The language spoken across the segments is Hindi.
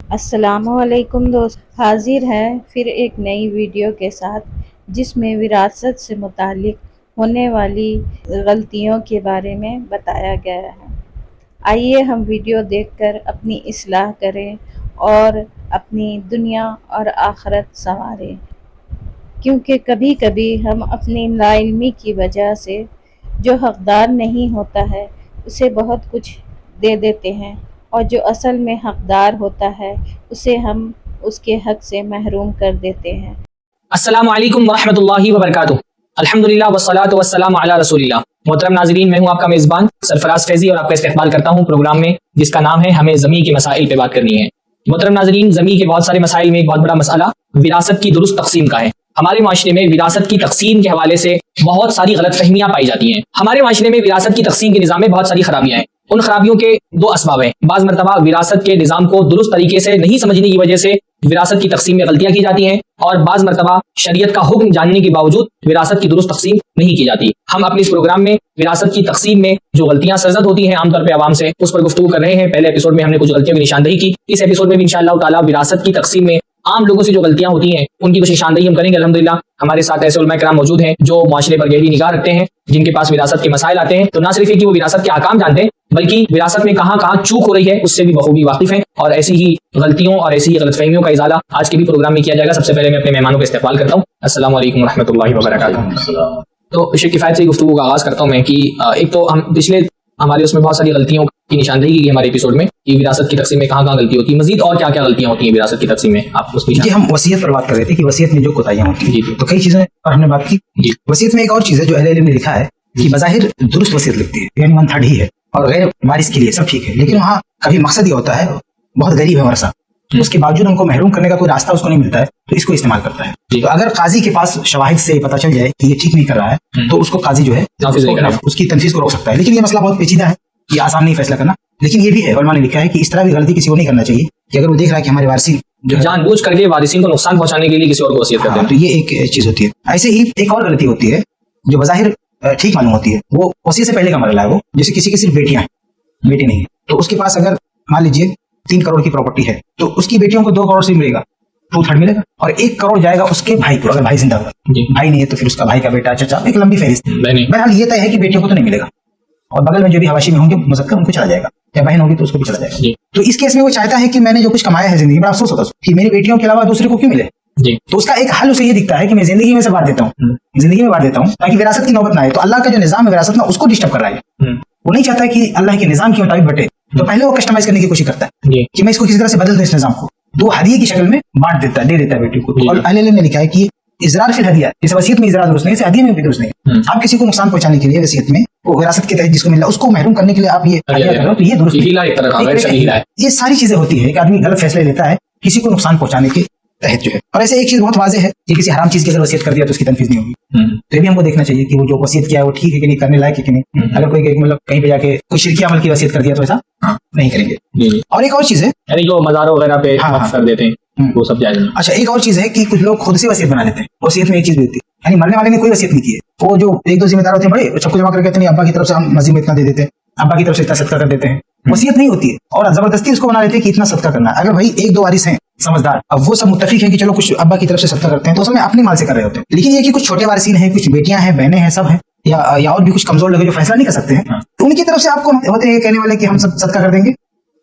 अस्सलामुअलैकुम दोस्त, हाजिर हैं फिर एक नई वीडियो के साथ जिसमें विरासत से मुतालिक होने वाली गलतियों के बारे में बताया गया है। आइए हम वीडियो देखकर अपनी इस्लाह करें और अपनी दुनिया और आखिरत संवारें, क्योंकि कभी कभी हम अपनी नाइल्मी की वजह से जो हकदार नहीं होता है उसे बहुत कुछ दे देते हैं, और जो असल में हकदार होता है उसे हम उसके हक से महरूम कर देते हैं। अस्सलामु अलैकुम वरहमतुल्लाहि वबरकातुहू। अल्हम्दुलिल्लाह वस्सलातु वस्सलामु अला रसूलिल्लाह। मोहतरम नाज़रीन, मैं हूं आपका मेज़बान सरफराज फैज़ी और आपका इस्तकबाल करता हूं प्रोग्राम में जिसका नाम है हमें ज़मीं के मसाइल पे बात करनी है। मोहतरम नाज़रीन, ज़मीं के बहुत सारे मसाइल में एक बहुत बड़ा मसला विरासत की दुरुस्त तकसीम का है। हमारे माशरे में विरासत की तकसीम के हवाले से बहुत सारी गलतफहमियां पाई जाती हैं। हमारे माशरे में विरासत की तकसीम के निज़ाम में बहुत सारी खराबियां हैं। उन खराबियों के दो असबाब हैं। बाज़ मरतबा विरासत के निज़ाम को दुरुस्त तरीके से नहीं समझने की वजह से विरासत की तकसीम में गलतियां की जाती हैं, और बाज़ मरतबा शरीयत का हुक्म जानने के बावजूद विरासत की दुरुस्त तकसीम नहीं की जाती। हम अपने इस प्रोग्राम में विरासत की तकसीम में जो गलतियां सरजद होती हैं आमतौर पर आवाम से, उस पर गुफ्तगू कर रहे हैं। पहले एपिसोड में हमने कुछ गलतियों की निशानदेही की। इस एपिसोड में भी इंशाअल्लाह ताला विरासत की तकसीम में आम लोगों से जो गलतियां होती हैं उनकी कुछ निशानदेही हम करेंगे। अल्हम्दुलिल्लाह हमारे साथ ऐसे उलमा किराम मौजूद हैं जो माशरे पर गहरी निगाह रखते हैं, जिनके पास विरासत के मसाइल आते हैं। तो ना सिर्फ कि वो विरासत के अहकाम जानते हैं, बल्कि विरासत में कहाँ कहाँ चूक हो रही है उससे भी बखूबी वाकिफ हैं, और ऐसी ही गलतियों और ऐसी ही गलतफहमियों का इजाला आज के भी प्रोग्राम में किया जाएगा। सबसे पहले मैं अपने मेहमानों का इस्तकबाल करता हूँ। अस्सलामु अलैकुम रहमतुल्लाहि व बरकातुहू। तो शेख किफ़ायत से गुफ्तगू का आगाज करता हूँ मैं कि एक तो हम पिछले हमारे उसमें बहुत सारी गलतियों की निशानदेही की हमारे एपिसोड में कि विरासत की तकसीम में कहाँ कहाँ गलती होती है, मजीद और क्या क्या गलतियां होती हैं विरासत की तकसीम में। आप उसकी जी, हम वसीयत पर बात कर रहे थे कि वसीयत में जो कोताहियां होती हैं। जी तो कई चीजें पर हमने बात की। वसीयत में एक और चीज है जो अहले इल्म ने लिखा है कि बज़ाहिर दुरुस्त वसीयत लिखती है, यानी 1/3 ही है और गैर वारिस के लिए सब ठीक है, लेकिन वहाँ कभी मकसद ये होता है बहुत गरीब है वरसा, तो उसके बावजूद उनको महरूम करने का कोई रास्ता उसको नहीं मिलता है, तो इसको इस्तेमाल करता है। तो अगर काजी के पास शवाहिद से पता चल जाए कि ये ठीक नहीं कर रहा है तो उसको काजी जो है उसकी तनफीज को रोक सकता है। लेकिन ये मसला बहुत पेचीदा है, ये आसान नहीं फैसला करना। लेकिन ये भी है, उलमा ने लिखा है कि इस तरह की गलती किसी को नहीं करना चाहिए कि अगर वो देख रहा है कि हमारे वारिसी जानबूझ करके वारिसिन को नुकसान पहुंचाने के लिए किसी और को वसीयत करते हैं, तो ये एक चीज होती है। ऐसे ही एक और गलती होती है जो बज़ाहिर ठीक मालूम होती है, वो वसीयत से पहले का मरला है। वो जैसे किसी की सिर्फ बेटियां हैं, बेटे नहीं है, तो उसके पास अगर मान लीजिए 3 करोड़ की प्रॉपर्टी है तो उसकी बेटियों को 2 करोड़ से मिलेगा, 2/3 मिलेगा, और 1 करोड़ जाएगा उसके भाई को, अगर भाई जिंदा हुआ। भाई नहीं है तो फिर उसका भाई का बेटा, चाचा, एक लंबी फहरिस्त। बहरहाल ये तय है कि बेटियों को तो नहीं मिलेगा, और बगल में जो भी हवाशी में होंगे मुज़क्कर उनको चला जाएगा, या बहन होगी तो उसको भी चला जाएगा। तो इस केस में वो चाहता है कि मैंने जो कुछ कमाया है जिंदगी में, अफसोस होता है कि मेरी बेटियों के अलावा दूसरे को क्यों मिले। तो उसका एक हल उसे ये दिखता है कि मैं जिंदगी में से बांट देता हूँ, जिंदगी में बांट देता हूँ ताकि विरासत की नौबत ना आए। तो अल्लाह का जो निजाम है विरासत में उसको डिस्टर्ब कर रहा है। वो नहीं चाहता कि अल्लाह के निजाम के मुताबिक बटे, तो पहले वो कस्टमाइज करने की कोशिश करता है कि मैं इसको किसी तरह से बदल दूं, इस निजाम को, तो हदिये की शक्ल में बांट देता है, दे देता है बेटी को। और अहले इल्म ने लिखा है कि इजरार फिल हदिया, जैसे वसीयत में इजरार दुरुस्त नहीं, हदिये में भी दुरुस्त नहीं। आप किसी को नुकसान पहुंचाने के लिए वसीयत में वो विरासत के तहत जिसको मिला उसको महरूम करने के लिए आप ये हदिया कर रहे हो, तो ये दुरुस्त नहीं। ये सारी चीजें होती है कि आदमी गलत फैसले लेता है किसी को नुकसान पहुंचाने के तहत जो है। और ऐसे एक चीज बहुत वाज़ेह है कि किसी हराम चीज की अगर वसीयत कर दिया तो उसकी तनफीज नहीं होगी। तो ये भी हमको देखना चाहिए कि वो जो वसीयत किया है वो ठीक है कि नहीं, करने लायक है कि नहीं। अगर कोई मतलब कहीं पे जाके कोई शिरकी अमल की वसीयत कर दिया तो ऐसा नहीं करेंगे। और एक और चीज है, यानी जो मज़ारों वगैरह पे कर देते हैं वो सब जायज नहीं। अच्छा, एक और चीज है कि कुछ लोग खुद से वसीयत बना लेते हैं। वसीयत में एक चीज भी होती है, यानी मरने वाले ने कोई वसीयत नहीं की है, वो जो 1-2 जिम्मेदार होते हैं बड़े सबको जमा करके कहते हैं अब्बा की तरफ से हम मस्जिद में इतना दे देते हैं, अब्बा की तरफ से इतना सदका कर देते हैं। वसीयत नहीं होती है और जबरदस्ती उसको बना लेते हैं कि इतना सदका करना है। अगर भाई 1-2 वारिस हैं समझदार, अब वो सब मुत्तफिक है कि चलो कुछ अब्बा की तरफ से सदका करते हैं, तो उसमें अपने माल से कर रहे होते हैं। लेकिन ये कि कुछ छोटे वारिसीन हैं, कुछ बेटियां हैं, बहनें हैं, सब हैं, या और भी कुछ कमजोर लोग जो फैसला नहीं कर सकते हैं, तो उनकी तरफ से आपको होते हैं कहने वाले कि हम सब सदका कर देंगे,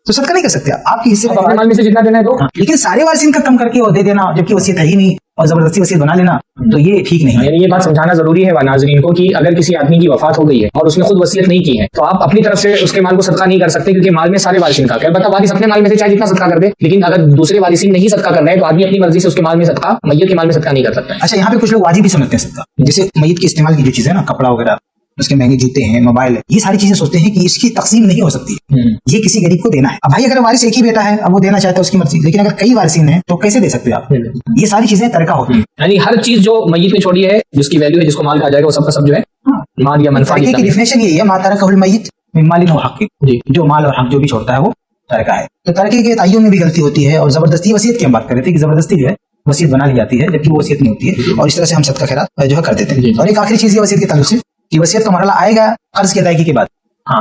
तो सदका नहीं कर सकते आपके हिस्से में से जितना देना है तो। लेकिन सारे वारिसीन का कम करके वो दे देना जबकि वसीयत है ही नहीं और जबरदस्ती वसीयत बना लेना, तो ये ठीक नहीं है। ये बात समझाना जरूरी है नाज़रीन को कि अगर किसी आदमी की वफात हो गई है और उसने खुद वसीयत नहीं की है तो आप अपनी तरफ से उसके माल को सदका नहीं कर सकते, क्योंकि माल में सारे वारिसीन का है। बता वारिस अपने माल में से चाहे जितना सदका कर दे, लेकिन अगर दूसरे वारिसीन नहीं सदका कर रहे हैं तो आदमी अपनी मर्जी से उसके माल में सदका, मैयत के माल में सदका नहीं कर सकता। अच्छा, यहाँ पे कुछ लोग वाजिब भी समझते हैं सदका, जैसे मैयत के इस्तेमाल की जो चीज है ना, कपड़ा वगैरह, उसके महंगे जूते हैं, मोबाइल है, ये सारी चीजें सोचते हैं कि इसकी तकसीम नहीं हो सकती, ये किसी गरीब को देना है। अब भाई अगर वारिस एक ही बेटा है, अब वो देना चाहता है उसकी मर्जी, लेकिन अगर कई वारिसीन हैं तो कैसे दे सकते हैं आप? ये सारी चीजें तरीका होती है। यानी हर चीज जो मैयत ने छोड़ी है, जिसकी वैल्यू है, जिसको माल कहा जाएगा, वो सबका सब जो है माल या मनफा की डेफिनेशन यही है, मा तरकहुल मय्यित मिन मालिन व हक़, जो माल और हक जो भी छोड़ता है वो तरका है। तो तरके के तय्युन में भी गलती होती है, और जबरदस्ती वसीयत की हम बात कर रहे थे कि जबरदस्ती जो है वसीयत बना ली जाती है जबकि वो वसीयत नहीं होती है, और इस तरह से हम सदका खैरात जो है कर देते हैं। और एक आखिरी चीज ये वसीयत के ताल्लुक से कि वसीयत का मरहला आएगा कर्ज की अदायगी के बाद,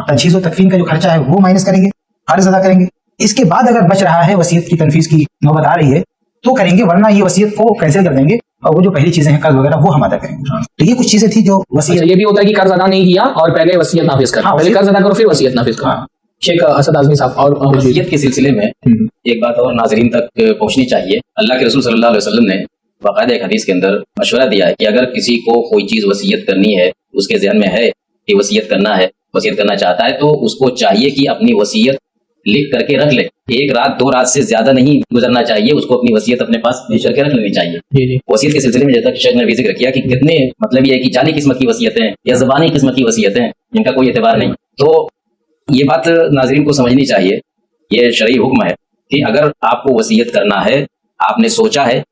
तजहीज़ और तकफीन का जो खर्चा है वो माइनस करेंगे, कर्ज अदा करेंगे, इसके बाद अगर बच रहा है, वसीयत की तनफीज की नौबत आ रही है तो करेंगे, वरना ये वसीयत को कैंसिल कर देंगे और वो जो पहली चीजें हैं कर्ज वगैरह वो हम अदा करेंगे। तो ये कुछ चीजें थी जो वसीयत। ये भी होता है कि कर्ज अदा नहीं किया और पहले वसीयत नाफिज कर, पहले कर्ज अदा करो फिर वसीयत नाफिज करो। शेख असद आजमी साहब, और वसीयत के सिलसिले में एक बात और नाजरीन तक पहुंचनी चाहिए। अल्लाह के रसूल सल्लल्लाहु अलैहि वसल्लम ने बाकायदा एक हदीस के अंदर मशवरा दिया है कि अगर किसी को कोई चीज वसीयत करनी है, उसके ज़हन में है कि वसीयत करना है, वसीयत करना चाहता है, तो उसको चाहिए कि अपनी वसीयत लिख करके रख ले। एक रात 2 रात से ज्यादा नहीं गुजरना चाहिए, उसको अपनी वसीयत अपने पास लिख करके रख लेनी चाहिए। वसीयत के सिलसिले में जैसा कि शेख ने भी जिक्र किया कि कितने मतलब ये है कि जाली किस्मत की वसीयतें हैं या ज़बानी किस्मत की वसीयतें हैं जिनका कोई एतबार नहीं। तो ये बात नाज़रीन को समझनी चाहिए, ये शरई हुक्म है कि अगर आपको वसीयत करना है, आपने सोचा है,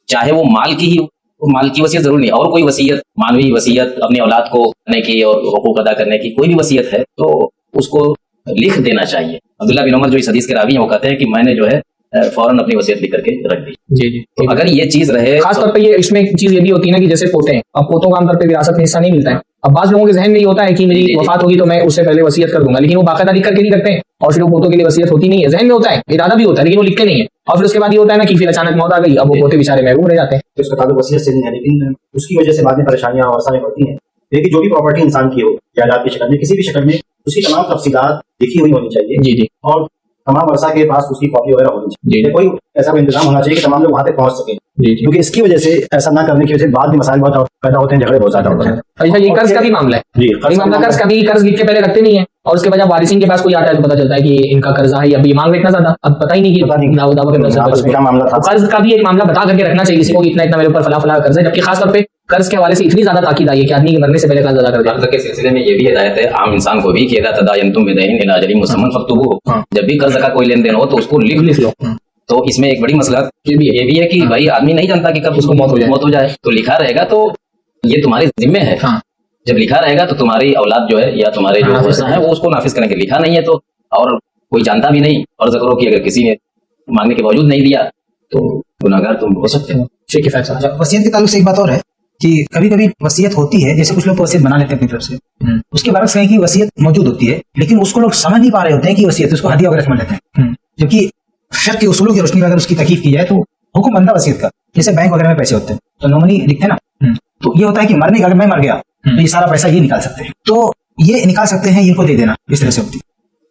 चाहे वो माल की वसीयत जरूर नहीं, और कोई वसीयत, मानवी वसीयत अपनी औलाद को करने की और हुकूक अदा करने की कोई भी वसीयत है, तो उसको लिख देना चाहिए। अब्दुल्ला बिन उमर जो इस हदीस के रावी हैं वो कहते हैं कि मैंने जो है फौरन अपनी वसीयत लिख करके रख दी। जी। तो अगर ये चीज रहे, खास तौर पे ये इसमें एक चीज ये भी होती है ना कि जैसे पोते हैं, अब पोतों का आमतौर पे विरासत में हिस्सा नहीं मिलता है। अब बाज लोगों के जहन में ये होता है कि मेरी वफात होगी तो मैं उससे पहले वसीयत कर दूंगा, लेकिन वो बाकायदा लिख करके नहीं रखते हैं और फिर वो पोतों के लिए वसीयत होती नहीं है। जहन में होता है, इरादा भी होता है, लेकिन वो लिखते नहीं है। और फिर उसके बाद ये होता है ना कि फिर अचानक मौत आ गई, अब वो पोते बेचारे महरूम रह जाते हैं। तो इसका ताल्लुक वसीयत से नहीं है, लेकिन उसकी वजह से बाद में परेशानियां और आसानी पड़ती हैं। लेकिन जो भी प्रॉपर्टी इंसान की हो, जायदाद की शक्ल में, किसी भी शक्ल में, उसकी तमाम तफसीलात लिखी हुई होनी चाहिए। जी। और तमाम वर्षा के पास उसकी कॉपी वगैरह होनी चाहिए। कोई ऐसा कोई इंतजाम होना चाहिए कि तमाम लोग वहां तक पहुंच सके, क्योंकि इसकी वजह से ऐसा ना करने की वजह से बाद में मसाइल बहुत पैदा होते हैं, झगड़े बहुत ज्यादा होते हैं। अच्छा, ये कर्ज का भी मामला है जी, मामला कर्ज कभी कर्ज लिख के पहले रखते नहीं है और उसके बाद वारिसिन के पास कोई आता है तो पता चलता है कि इनका कर्जा है, अभी मांग इतना ज्यादा, अब पता ही नहीं कि क्या मामला था। कर्ज का भी एक मामला बता करके रखना चाहिए किसी को, इतना इतना मेरे ऊपर फला फला कर्ज है, जबकि खासतौर पे कर्ज के हवाले से इतनी ज्यादा ताकीद आई है कि आदमी के मरने से पहले कर्ज अदा कर दे। कर्ज के सिलसिले में ये भी हिदायत है आम इंसान को भी कि इज़ा तदायनतुम बिदैनिन इला अजलिन मुसम्मन फक्तुबूहु, जब भी कर्ज का कोई लेन देन हो तो उसको लिख लो। तो इसमें एक बड़ी मसला ये भी है कि भाई आदमी नहीं जानता कि कब उसको मौत हो जाए, तो लिखा रहेगा तो ये तुम्हारे जिम्मे है। जब लिखा रहेगा तो तुम्हारी औलाद जो है या तुम्हारे जो वर्षा है वो उसको नाफिज करेंगे। लिखा नहीं है तो, और कोई जानता भी नहीं, और करो कि अगर किसी ने मांगने के बावजूद नहीं दिया तो गुनाहगार तुम हो सकते हो। वसीयत के ताल्लुक से एक बात और है कि कभी कभी वसीयत होती है, जैसे कुछ लोग वसीयत बना लेते हैं अपनी तरफ से, उसके बाद कहें कि वसीयत मौजूद होती है, लेकिन उसको लोग समझ नहीं पा रहे होते हैं कि वसीयत, उसको हदिया वगैरह समझ लेते हैं। जबकि फिक़्ह के उसूलों की रोशनी में अगर उसकी तकीफ की जाए तो हुक्म बनता वसीयत का। जैसे बैंक वगैरह में पैसे होते हैं तो नॉमिनी लिखते हैं ना, तो ये होता है कि मरने का, अगर मैं मर गया तो ये सारा पैसा ये निकाल सकते हैं, तो ये निकाल सकते हैं, इनको दे देना, इस तरह से होती है।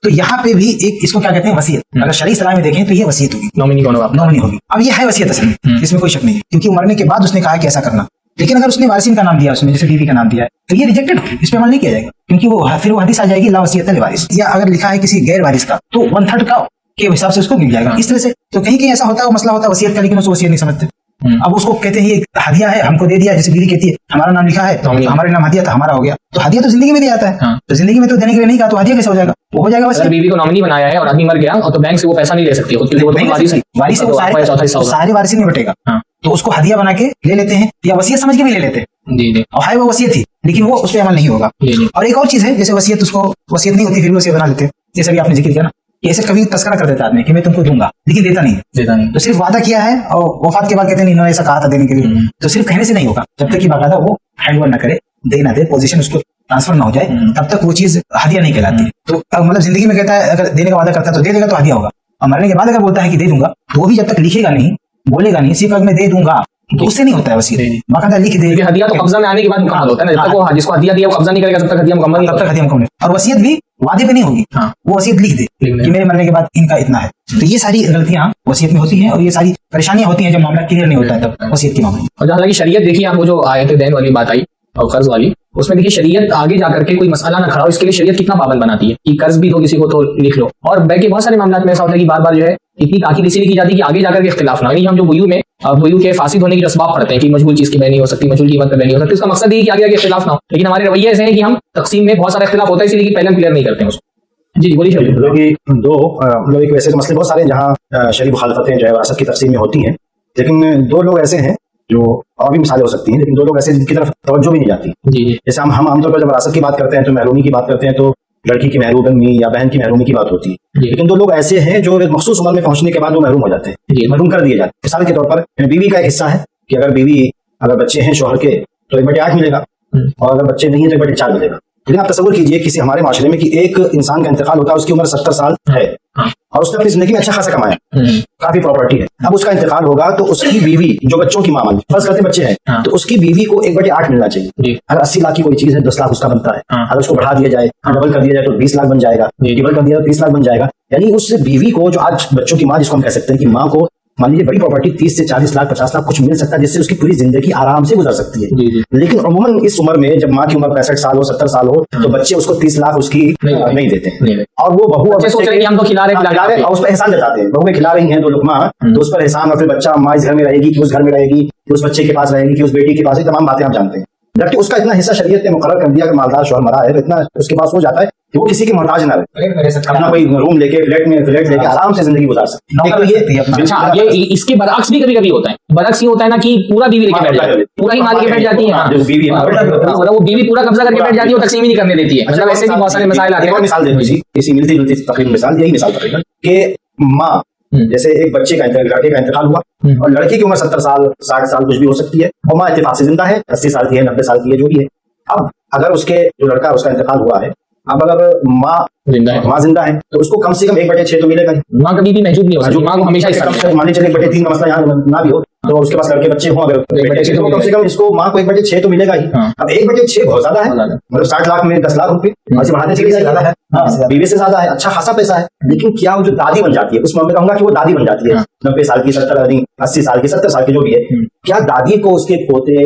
तो यहाँ पे भी एक इसको क्या कहते हैं, वसीयत। अगर शरई इस्लाम में देखें तो ये वसीयत होगी, नॉमिनी होगी। अब ये है वसीयत असल में, इसमें कोई शक नहीं है, क्योंकि मरने के बाद उसने कहा कि ऐसा करना। लेकिन अगर उसने वारिसिन का नाम दिया, उसमें जैसे बीवी का नाम दिया है, तो ये रिजेक्टेड होगी, इस पे अमल नहीं किया जाएगा, क्योंकि वो फिर वो हदीस आ जाएगी ला वसीयत लिवारिस। या अगर लिखा है किसी गैर वारिस का तो 1/3 का के हिसाब से उसको मिल जाएगा, इस तरह से। तो कहीं कहीं ऐसा होता है, वो मसला होता है वसीयत का, लेकिन उसको वसीयत नहीं समझते। अब उसको कहते हैं ये हदिया है, हमको दे दिया, जैसे बीवी कहती है हमारा नाम लिखा है तो हमारे नाम हदिया था, हमारा हो गया। तो हदिया तो जिंदगी में दिया जाता है, तो जिंदगी में तो देने के लिए नहीं कहा, तो हदिया कैसे हो जाएगा? वो हो जाएगा वसीयत। बीवी को नॉमिनी बनाया है और आदमी मर गया और तो बैंक से वो पैसा नहीं ले सकती, वारिस सारे वारिसिन में बटेगा, तो उसको हदिया बना के ले लेते हैं या वसीयत समझ के भी ले लेते हैं। और है वो वसीयत थी, लेकिन वो उस पर अमल नहीं होगा। और एक और चीज है, जैसे वसीयत, उसको वसीयत नहीं होती फिर भी वसीयत बना लेते हैं। जैसे भी आपने जिक्र किया ना, ऐसे कभी तस्करा कर देता आदमी कि मैं तुमको दूंगा, लेकिन देता नहीं, तो सिर्फ वादा किया है और वफात के बाद कहते हैं इन्होंने ऐसा कहा था देने के लिए। तो सिर्फ कहने से नहीं होगा, जब तक कि बाकायदा वो हैंडओवर न करे, दे ना दे, पोजीशन उसको ट्रांसफर ना हो जाए, तब तक वो चीज हदिया नहीं कहलाती। तो मतलब जिंदगी में कहता है अगर देने का वादा करता है तो दे देगा तो हदिया होगा, और मरने के बाद अगर बोलता है कि दे दूंगा, तो वो भी जब तक लिखेगा नहीं, बोलेगा नहीं, सिर्फ मैं दे दूंगा, तो उससे नहीं होता है वसीयत। बाकायदा लिख दे। हदिया तो कब्जा में आने के बाद मुकम्मल होता है ना, जब तक वो जिसको हदिया दिया वो कब्जा नहीं करेगा तब तक हदिया मुकम्मल नहीं, तब तक हदिया मुकम्मल। और वसीयत भी वादे पे नहीं होगी, वो वसीयत लिख दे कि मेरे मरने के बाद इनका इतना है। तो ये सारी गलतियां वसीयत में होती हैं और ये सारी परेशानियां होती हैं जब मामला क्लियर नहीं होता है तब वसीयत के मामले में। और हालांकि शरीयत देखिए, आप वो जो आयत देन वाली बात आई और कर्ज वाली, उसमें देखिए शरीयत आगे जाकर के कोई मसला ना खड़ा हो, इसके लिए शरीयत कितना पाबंद बनाती है कि कर्ज भी दो किसी को तो लिख लो। और बाकी बहुत सारे मामलों में ऐसा होता है कि बार बार जो है इतनी ताकीद इसलिए की जाती है कि आगे जाकर के इख्तिलाफ ना हो। हम जो बुयू के फासिद होने की जो असबाब पढ़ते हैं कि मजबूर चीज की बह नहीं हो सकती, मजबूर कीमत पे नहीं हो सकती, उसका मकसद ये कि आगे आगे इख्तिलाफ ना हो। लेकिन हमारे रवैये ऐसे हैं कि हम तकसीम में बहुत सारा इख्तिलाफ होता है, इसलिए पहले क्लियर नहीं करते हैं उसको। जी बोलिए। दो एक वैसे मसले बहुत सारे जहाँ शरीफ मुखालफतें जो है वरासत की तकसीम में होती हैं, लेकिन दो लोग ऐसे हैं जो, और भी मिसालें हो सकती हैं, लेकिन दो लोग ऐसे जिनकी तरफ तवज्जो भी नहीं जाती। जैसे हम आमतौर पर जब वरासत की बात करते हैं तो महरूमी की बात करते हैं तो लड़की की महरूमी या बहन की महरूमी की बात होती है, लेकिन दो लोग ऐसे हैं जो एक मखसूस उम्र में पहुंचने के बाद वो महरूम हो जाते हैं, महरूम कर दिए जाते हैं। मिसाल के तौर पर बीवी का एक हिस्सा है कि अगर बच्चे हैं शौहर के तो 1/8 मिलेगा, और अगर बच्चे नहीं है तो 1/4 मिलेगा। लेकिन आप तस्वीर कीजिए किसी हमारे माशरे में कि एक इंसान का इंतकाल होता है, उसकी उम्र 70 साल है और उसने अपनी जिंदगी में अच्छा खासा कमाया, काफी प्रॉपर्टी है। अब उसका इंतकाल होगा तो उसकी बीवी, जो बच्चों की मां मान, फर्ज करते बच्चे हैं, तो उसकी बीवी को 1/8 मिलना चाहिए। अगर 80 लाख की कोई चीज है, 10 लाख उसका बनता है। अगर उसको बढ़ा दिया जाए, डबल कर दिया जाए तो 20 लाख बन जाएगा, डबल कर दिया तो 30 लाख बन जाएगा। यानी उस बीवी को, जो आज बच्चों की मां जिसको हम कह सकते हैं कि मां को मान लीजिए बड़ी प्रॉपर्टी 30 से 40 लाख 50 लाख कुछ मिल सकता है, जिससे उसकी पूरी जिंदगी आराम से गुजर सकती है। लेकिन अमूमन इस उम्र में जब माँ की उम्र 65 साल हो, 70 साल हो, तो बच्चे उसको 30 लाख उसकी नहीं देते और वो बहू और सोच रहे हैं कि हम तो खिला रहे और उस पर एहसान जताते हैं। बहू में खिला रही है तो लुकमा, तो उस पर एहसान, और फिर बच्चा माँ इस घर में रहेगी कि उस घर में रहेगी, कि उस बच्चे के पास रहेगी कि उस बेटी के पास, तमाम बातें आप जानते हैं। जबकि उसका इतना हिस्सा शरीयत ने मुकर्रर कर दिया कि मालदार शौहर मरा है तो इतना उसके पास हो जाता है कि वो किसी के मोहताज ना रहे, अपना कोई रूम लेके फ्लैट लेके आराम से जिंदगी गुजार सकते हैं। अच्छा, ये इसके बरअक्स भी कभी कभी होता है। बरअक्स ये होता है ना कि पूरा बीवी लेके बैठ जाती है, पूरा ही माल के बैठ जाती है, वो बीवी पूरा कब्जा करके बैठ जाती है, वो तकसीम ही नहीं करने देती है। मतलब ऐसे भी बहुत सारे मसाइल आते हैं। मिसाल दे दीजिए, इसी मिलती जुलती तकरीबन मिसाल, यही मिसाल तकरीबन कि माँ, जैसे एक बच्चे का लड़के का इंतकाल हुआ और लड़की की उम्र 70 साल 60 साल कुछ भी हो सकती है और माँ इत्तेफाक से जिंदा है, 80 साल की है, 90 साल की है, जो भी है। अब अगर उसके जो लड़का उसका इंतकाल हुआ है, अब अगर माँ जिंदा है तो उसको कम से कम 1/6 तो मिलेगा। माँ कभी भी महजूद नहीं होगी, माँ को हमेशा मान लीजिए 1/3 का मसला यहाँ ना भी हो तो उसके पास लड़के बच्चे हों, अगर 1/6 तो कम से कम इसको माँ को 1/6 तो मिलेगा ही। अब 1/6 बहुत ज्यादा है, मतलब 60 लाख में 10 लाख रुपए ऐसे बढ़ाते चलिए, ज्यादा है, बीवी से ज्यादा है, अच्छा खासा पैसा है। लेकिन क्या वो जो दादी बन जाती है, उस मैं कहूंगा कि वो दादी बन जाती है 90 साल की, 70 80 साल की, 70 साल की जो भी है, क्या दादी को उसके पोते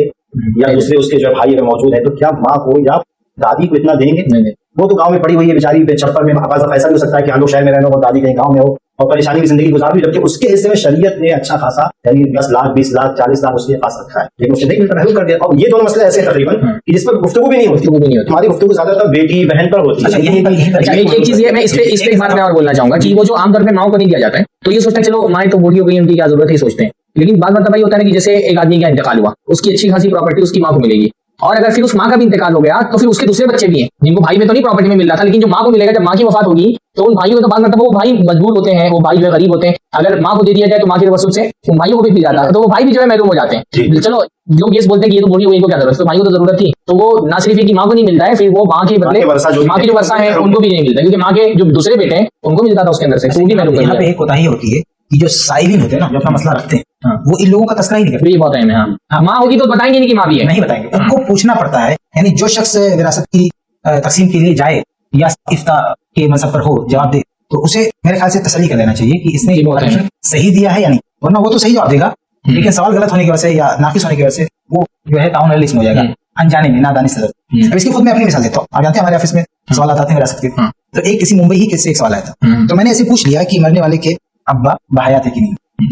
या दूसरे उसके जो भाई अगर मौजूद है तो क्या माँ को या दादी को इतना देंगे? वो तो गांव में पड़ी हुई है बेचारी, छप्पर में पैसा भी हो सकता है कि हम लोग शहर में रहना हो, दादी कहीं गांव में हो और परेशानी की जिंदगी गुजार भी, जबकि उसके हिस्से में शरीयत ने अच्छा खासा यानी 10 लाख 20 लाख 40 लाख उसके पास रखा है, लेकिन उसे नहीं मिलता, महरूम कर दिया। और ये दोनों मसले ऐसे तकरीबन कि जिस पर गुफ्तगू भी नहीं होती, हमारी गुफ्तगू ज्यादातर बेटी बहन पर होती है। एक चीज ये मैं इस पे एक बात मैं और बोलना चाहूंगा कि वो जो आमतौर पर माओ को नहीं दिया जाता है, तो ये सोचते हैं चलो माएँ तो बूढ़ी हो गई, उनकी क्या जरूरत है, सोचते हैं। लेकिन बात मतलब भाई होता है कि जैसे एक आदमी का इंतकाल हुआ, उसकी अच्छी खासी प्रॉपर्टी उसकी माँ को मिलेगी, और अगर फिर उस माँ का भी इंतकाल हो गया तो फिर उसके दूसरे बच्चे भी हैं जिनको भाई में तो नहीं प्रॉपर्टी में मिल रहा था, लेकिन जो माँ को मिलेगा जब माँ की वफात होगी तो उन भाइयों को तो बात मतलब वो भाई मजबूर होते हैं, वो भाई जो है गरीब होते हैं। अगर माँ को दे दिया जाए तो माँ के वसूल से उन भाइयों को भी मिल जाता है, तो वो भाई भी जो है महरूम हो जाते हैं। चलो लोग ये बोलते हैं कि ये तो बूढ़ी हो गई, इनको क्या जरूरत, तो भाइयों को तो जरूरत थी, तो वो ना सिर्फ की माँ को नहीं मिलता है, फिर वो माँ के बदले माँ की जो वर्षा है उनको भी नहीं मिलता, क्योंकि माँ के जो दूसरे बेटे हैं उनको मिलता था उसके अंदर से, तो भी महरूम। यहाँ पे एक कोताही होती है कि जो साइलिन होते हैं ना, जो अपना मसला रखते हैं, वो इन लोगों का तस्करा ही नहीं करते। ये बहुत अहम है। माँ होगी तो बताएंगे नहीं कि माँ भी है, नहीं बताएंगे, उनको पूछना पड़ता है। यानी जो शख्स विरासत की तकसीम के लिए जाए या इफ्ता के मसब पर हो जवाब दे, तो उसे मेरे ख्याल से तसल्ली कर लेना चाहिए कि इसने ये सही दिया है या नहीं, वरना वो तो सही जवाब देगा, लेकिन सवाल गलत होने की वजह से या नाकिस होने की वजह से वो जो है ताउन लिस्ट में हो जाएगा, अनजाने में, नादानी से। अब इसकी खुद मैं अपनी मिसाल देता हूँ। आप जानते हैं हमारे ऑफिस में सवाल आते हैं विरासत के, तो एक किसी मुंबई ही किसी एक सवाल आया था, तो मैंने ऐसे पूछ लिया कि मरने वाले के अब्बा बहयात है कि नहीं,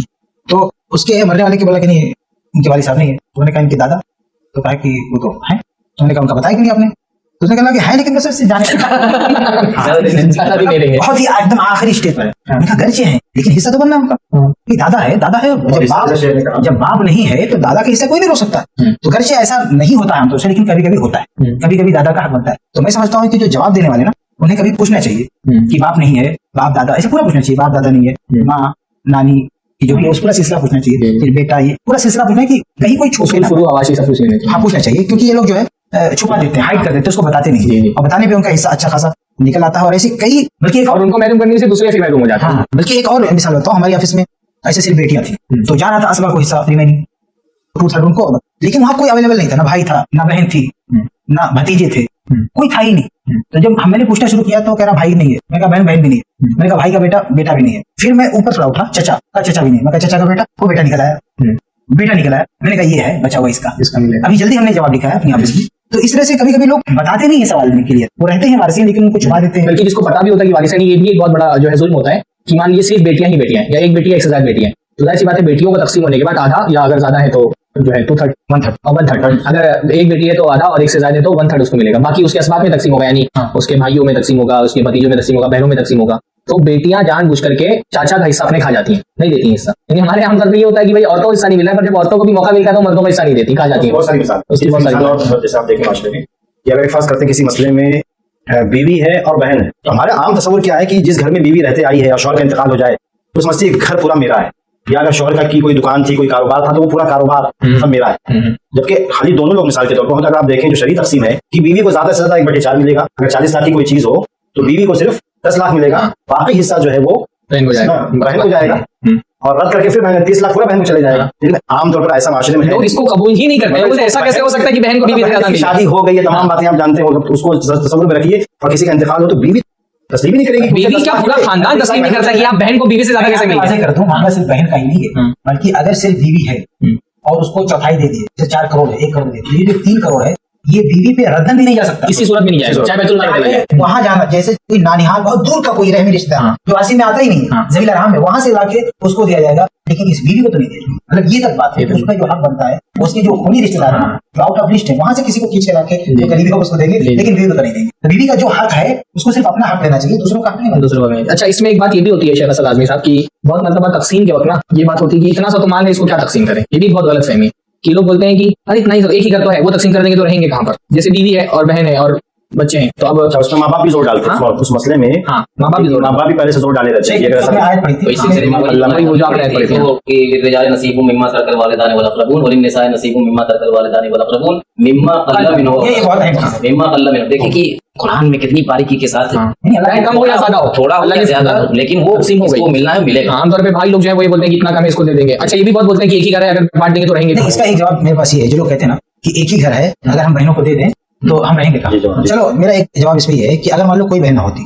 तो उसके मरने वाले के बोला कि नहीं उनके वालिद साहब नहीं है, तो मैंने कहा इनके दादा, तो कहा कि वो तो है, तो मैंने कहा उनका बताया कि नहीं आपने, तो उसने कहा कि है लेकिन बस उससे जाने बहुत ही एकदम आखिरी स्टेज पर है। मैंने कहा घर से है लेकिन हिस्सा तो बनना उनका, दादा है, दादा है, जब बाप नहीं है तो दादा का हिस्सा कोई नहीं रो सकता, तो घर से ऐसा नहीं होता है हमसे, लेकिन कभी कभी होता है, कभी कभी दादा का हक बनता है। तो मैं समझता हूँ कि जो जवाब देने वाले ना, उन्हें कभी पूछना चाहिए कि बाप नहीं है, बाप दादा, ऐसे पूरा पूछना चाहिए, बाप दादा नहीं है, माँ नानी की जो भी है उस पूरा सिलसिला पूछना चाहिए, फिर बेटा, ये पूरा सिलसिला पूछना है कि कहीं कोई छूटे ना, हाँ पूछना चाहिए, क्योंकि ये लोग जो है छुपा देते हैं, हाइड कर देते हैं, उसको बताते नहीं, और बताने पे उनका हिस्सा अच्छा खासा निकल आता है। और ऐसी कई, बल्कि एक और उनको महरूम करने से दूसरे फिर महरूम हो जाता है। बल्कि एक और मिसाल बताता हूँ, हमारे ऑफिस में ऐसे सिर्फ बेटियां थी, तो जा रहा था असबा को हिस्सा रिमेनिंग 2/3 उनको, लेकिन वहाँ कोई अवेलेबल नहीं था, ना भाई था, ना बहन थी, ना भतीजे थे, कोई था ही नहीं। तो जब मैंने पूछना शुरू किया तो कह रहा भाई नहीं है, मैं कहा बहन भी नहीं है, मैंने कहा भाई का बेटा भी नहीं है। फिर मैं ऊपर थोड़ा उठा, चचा भी नहीं, मैं कहा चचा का बेटा, वो बेटा निकल आया, मैंने कहा ये है बचा हुआ इसका मिलेगा। अभी जल्दी हमने जवाब लिखा है अपनी ऑफिस में। तो इस तरह से कभी कभी लोग बताते नहीं है सवाल के लिए, वो रहते हैं वारिस लेकिन उनको छुपा देते हैं। बल्कि जिसको पता भी होता है कि वारिस है, ये भी एक बहुत बड़ा जो है जुल्म होता है कि मान लीजिए सिर्फ बेटियां ही बेटियां हैं, या एक बेटी 1,000 बेटियां, तो जाहिर सी बात है बेटियों का तकसीम होने के बाद आधा, या अगर ज्यादा है तो जो है 2/3 1/3 और 1/3, अगर एक बेटी है तो आधा और एक से ज्यादा है तो 1/3 उसको मिलेगा, बाकी उसके असबाब में तकसीम होगा, यानी उसके भाइयों में तकसीम होगा, उसके भतीजों में तकसीम होगा, बहनों में तकसीम होगा। तो बेटियां जानबूझ करके चाचा का हिस्सा अपने खा जाती हैं, नहीं देती हिस्सा। यानी हमारे आमतौर पर ये होता है कि भाई औरतों को हिस्सा नहीं मिला, पर जब औरतों को भी मौका मिलता है तो मर्दों को हिस्सा नहीं देती, खा जाती है। बहुत सारी मिसाल, जैसे आप देखें माशरे में, कि अगर फर्ज करते हैं किसी मसले में बीवी है और बहन है, तो हमारा आम तस्वुर क्या है कि जिस घर में बीवी रहते आई है और शौहर का इंतकाल हो जाए तो समझते घर पूरा मेरा है, या अगर शोहर का की कोई दुकान थी, कोई कारोबार था, तो वो पूरा कारोबार सब मेरा है। जबकि खाली दोनों लोग मिसाल के तौर पर, अगर आप देखें जो शरई तकसीम है कि बीवी को ज्यादा से ज्यादा 1/4 मिलेगा। अगर 40 लाख की कोई चीज हो तो बीवी को सिर्फ 10 लाख मिलेगा, बाकी हिस्सा जो है वो बहन को जाएगा और रद्द करके फिर 30 लाख पूरा बहन को चले जाएगा। लेकिन आमतौर पर ऐसा माशरे में लोग इसको कबूल ही नहीं करते। बोलते ऐसा कैसे हो सकता है कि बहन को बीवी से ज्यादा मिले? शादी हो गई है, तमाम बातें आप जानते हो, उसको तसव्वुर में रखिए, और किसी का इंतकाल हो तो बीवी तस्लीम नहीं करेगी। बीवी क्या पूरा खानदान तस्लीम नहीं करता कि आप बहन को बीवी से ज्यादा कैसे मिले? करता हूँ, मामला सिर्फ बहन का ही नहीं है, बल्कि अगर सिर्फ बीवी है और उसको चौथाई दे दिए, जैसे 4 करोड़ है, 1 करोड़ दे, ये जो 3 करोड़ है, ये बीवी पे रद्दन भी नहीं जा सकता, किसी सूरत में नहीं जाएगा, चाहे बैतुल माल में चला जाए। वहां जाना, जैसे कोई नानिहाल बहुत दूर का कोई रहमी रिश्तेदार जो आसी में आता ही नहीं, ज़मील रहम है, वहां से लाके उसको दिया जाएगा, लेकिन इस बीवी को तो नहीं देगा। मतलब ये तक बात है, उसका जो हक बनता है, उसके जो खूनी रिश्तेदार है, जो आउट ऑफ लिस्ट है, वहां से किसी को खींच के लाके तो गरीबी को उसको देंगे, लेकिन बीवी को तो नहीं देंगे। तो बीवी का जो हक है उसको सिर्फ अपना हक लेना चाहिए, दूसरों का हक नहीं। दूसरों का नहीं। अच्छा, इसमें एक बात ये भी होती है शेख असद आजमी साहब की, बहुत मतलब तकसीम के वक्त ना ये बात होती है कि इतना सा तो माल है, इसको क्या तकसीम करें? ये भी बहुत गलत फहमी कि लोग बोलते हैं कि अरे इतना ही एक ही घर तो है, वो तकसीम कर देंगे तो रहेंगे कहाँ पर? जैसे बीवी है और बहन है और बच्चे हैं, तो अब उसमें माँ बाप भी जोर डालते हैं उस मसले में। हाँ, माँ बाप भी पहले से जोर डाले रहते हैं। देखिए कि कुरान में कितनी बारीकी के साथ कम हो या ज्यादा हो, थोड़ा हो या ज्यादा हो, लेकिन वो इसको मिलना है, मिलेगा। आमतौर पे भाई लोग जो है वो ये बोलते हैं कि इतना कम है इसको दे देंगे। अच्छा, ये भी बहुत बोलते हैं कि एक ही घर है, अगर बांट देंगे तो रहेंगे। इसका एक जवाब मेरे पास ये है, जो लोग कहते हैं ना कि एक ही घर है, अगर हम बहनों को दे दें तो हम रहेंगे कहाँ? चलो, मेरा एक जवाब इसमें ये है कि अगर मान लो कोई बहन ना होती,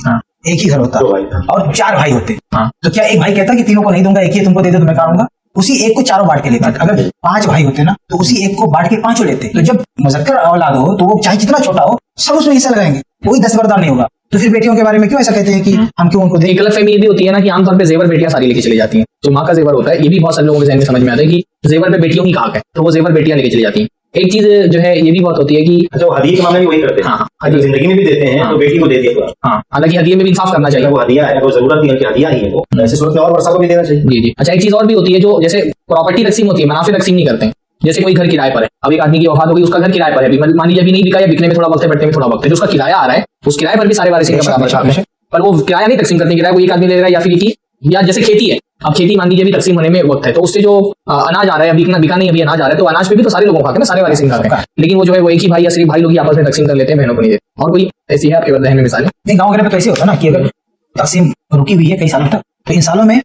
एक ही घर होता और 4 भाई होते, तो क्या एक भाई कहता कि तीनों को नहीं दूंगा, एक ही तुमको दे दो तो मैं करूंगा? उसी एक को चारों बांट के लेते। अगर 5 भाई होते ना तो उसी एक को बांट के 5 लेते। तो जब मुज़क्कर औलाद हो तो वो चाहे जितना छोटा हो सब उसमें हिस्सा लगाएंगे, कोई दस्तबरदार नहीं होगा। तो फिर बेटियों के बारे में क्यों ऐसा कहते हैं कि हम क्यों उनको दें? गलत फहमी ये भी होती है ना कि आमतौर पे जेवर बेटियां सारी लेके चली जाती हैं। जो माँ का जेवर होता है, ये भी बहुत सारे लोगों के ज़हन में समझ में आता है कि जेवर पे बेटियों की हक है, तो वो जेवर बेटियां लेके चली जाती हैं। एक चीज जो है ये भी बहुत होती है कि अच्छा, वो हदिया के मामले में वही करते हैं। हाँ, अगर जिंदगी में भी देते हैं तो बेटी को दे दिया। हाँ, हालांकि हदिया में भी इंसाफ करना चाहिए। वो हदिया है, वो जरूरत नहीं है कि हदिया ही है, वो ऐसे सूरत में और वर्षा को भी देना चाहिए। जी जी। अच्छा, एक चीज और भी होती है, जो जैसे प्रॉपर्टी तकसीम होती है, मुनाफे तकसीम नहीं करते हैं। जैसे कोई घर किराए पर है, अब एक आदमी की वफात हो गई, उसका घर किराए पर है, मान लीजिए अभी नहीं बिका या बिकने में थोड़ा वक्त है, बढ़ने में थोड़ा वक्त है, जो उसका किराया आ रहा है उस किराए पर भी सारे वारिस का बराबर है, पर वो किराया नहीं तकसीम करते। किराया वो एक आदमी ले रहा है या फिर या जैसे खेती है, अब खेती मान लीजिए भी तकसीम होने में वक्त है, तो उससे जो अनाज आ रहा है, बिका नहीं, अभी अनाज आ रहा है, तो अनाज पे भी तो सारे लोगों का ना, सारे वारिस खाते हैं। लेकिन वो जो है वो एक ही भाई या सिर्फ भाई लोग ही आपस में तकसीम कर लेते हैं, बहनों को नहीं देते। और कोई ऐसी है आपके जहन में मिसाल? नहीं, गाँव वगैरह में कैसे होता है ना कि अगर तकसीम रुकी हुई है कई सालों तक, तो इन सालों में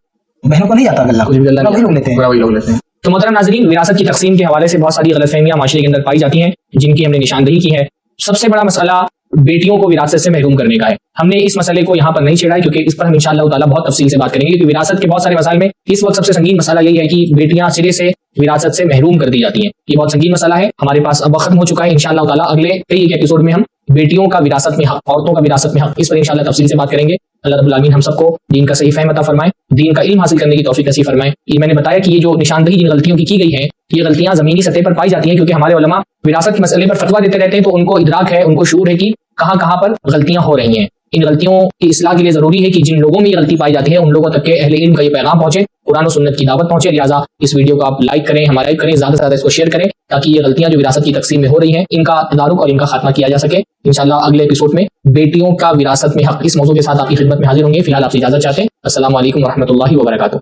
बहनों को नहीं जाता, वही लोग लेते हैं। तो मोहतरम नाज़रीन, विरासत की तकसीम के हवाले से बहुत सारी गलतफहमियां माशरे के अंदर पाई जाती हैं, जिनकी हमने निशानदही की है। सबसे बड़ा मसला बेटियों को विरासत से महरूम करने का है। हमने इस मसले को यहाँ पर नहीं छेड़ा है, क्योंकि इस पर हम इंशाअल्लाह ताला बहुत तफसील से बात करेंगे, क्योंकि विरासत के बहुत सारे मसाइल में इस वक्त सबसे संगीन मसला यही है कि बेटियां सिरे से विरासत से महरूम कर दी जाती हैं। ये बहुत संगीन मसला है, हमारे पास अब खत्म हो चुका है। इंशाअल्लाह ताला अगले कई एक एपिसोड में हम बेटियों का विरासत में हक, औरतों का विरासत में हक, इस पर इंशाअल्लाह तफसील से बात करेंगे। अल्लाह रब्बुल आमीन हम सबको दीन का सही फहम अता फरमाए, दीन का इल्म हासिल करने की तौफीक नसीब फरमाए। ये मैंने बताया कि ये जो निशानदही जिन गलतियों की गई है, ये गलतियां जमीनी सतह पर पाई जाती हैं, क्योंकि हमारे उलमा विरासत के मसले पर फतवा देते रहते हैं, तो उनको इदराक है, उनको शऊर है कि कहाँ पर गलतियां हो रही हैं। इन गलतियों की इस्लाह के लिए जरूरी है कि जिन लोगों में ये गलती पाई जाती है उन लोगों तक के अहले इल्म का ये पैगाम पहुंचे, कुरान और सुन्नत की दावत पहुंचे। लिहाजा इस वीडियो को आप लाइक करें, हमारा करें, ज्यादा से ज्यादा इसको शेयर करें, ताकि ये गलतियां जो विरासत की तकसीम में हो रही हैं इनका तदारुक और इनका खात्मा किया जा सके। इंशाअल्लाह अगले एपिसोड में बेटियों का विरासत में हक, इस मौजू के साथ आपकी खिदमत में हाजिर होंगे। फिलहाल आपसे इजाजत चाहते हैं। अस्सलाम वालेकुम व रहमतुल्लाहि व बरकातुहू।